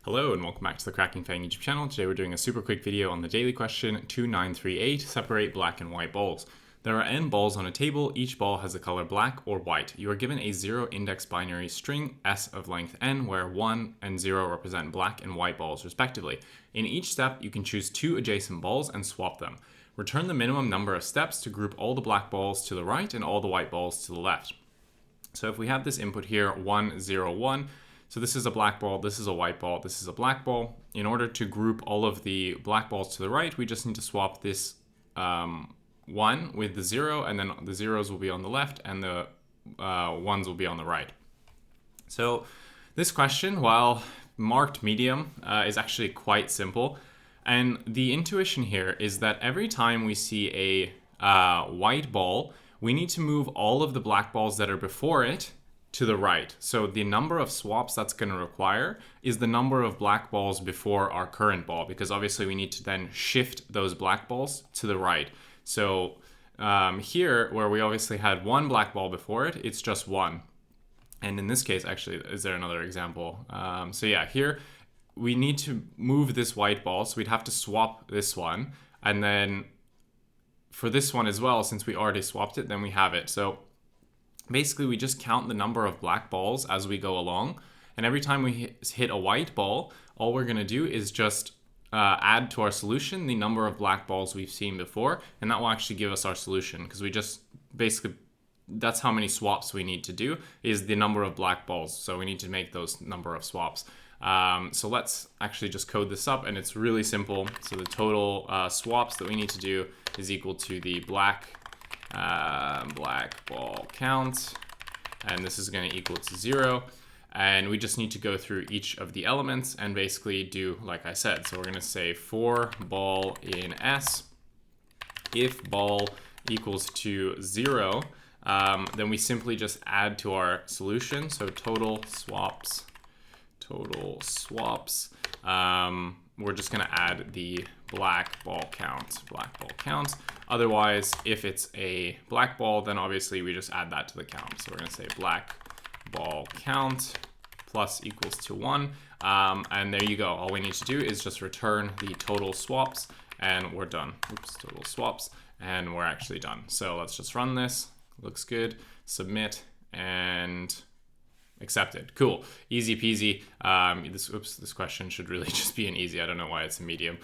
Hello and welcome back to the Cracking FAANG YouTube channel. Today we're doing a super quick video on the daily question 2938, separate black and white balls. There are n balls on a table, each ball has the color black or white. You are given a 0-index binary string S of length n, where 1 and 0 represent black and white balls respectively. In each step, you can choose 2 adjacent balls and swap them. Return the minimum number of steps to group all the black balls to the right and all the white balls to the left. So if we have this input here, 1, 0, 1, so this is a black ball, this is a white ball, this is a black ball. In order to group all of the black balls to the right, we just need to swap this 1 with the 0, and then the zeros will be on the left and the 1s will be on the right. So this question, while marked medium, is actually quite simple. And the intuition here is that every time we see a white ball, we need to move all of the black balls that are before it to the right. So the number of swaps that's going to require is the number of black balls before our current ball, because obviously we need to then shift those black balls to the right. So here, where we obviously had one black ball before it, it's just 1. And in this case, actually, is there another example? So yeah, here we need to move this white ball, so we'd have to swap this one. And then for this one as well, since we already swapped it, then we have it. So basically, we just count the number of black balls as we go along. And every time we hit a white ball, all we're going to do is just add to our solution the number of black balls we've seen before. And that will actually give us our solution, because we just basically, that's how many swaps we need to do, is the number of black balls. So we need to make those number of swaps. So let's actually just code this up, and it's really simple. So the total swaps that we need to do is equal to the black ball count, and this is going to equal to 0, and we just need to go through each of the elements and basically do like I said. So we're going to say for ball in S, if ball equals to 0, then we simply just add to our solution. So total swaps, we're just going to add the black ball count. Otherwise, if it's a black ball, then obviously we just add that to the count. So we're going to say black ball count plus equals to 1. And there you go. All we need to do is just return the total swaps, and we're done. Total swaps, and we're actually done. So let's just run this. Looks good. Submit, and accepted. Cool. Easy peasy. This question should really just be an easy. I don't know why it's a medium.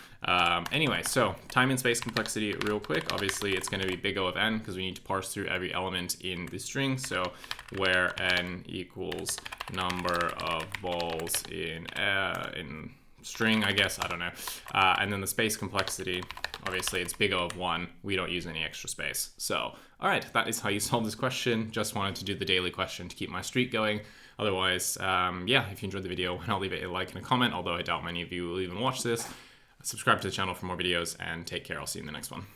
Anyway, so time and space complexity real quick. Obviously, it's going to be big O of n, because we need to parse through every element in the string. So where n equals number of balls in string, I guess, I don't know. And then the space complexity, obviously it's big O of 1. We don't use any extra space. So, all right, that is how you solve this question. Just wanted to do the daily question to keep my streak going. Otherwise, yeah, if you enjoyed the video, I'll leave it a like and a comment, although I doubt many of you will even watch this. Subscribe to the channel for more videos, and take care. I'll see you in the next one.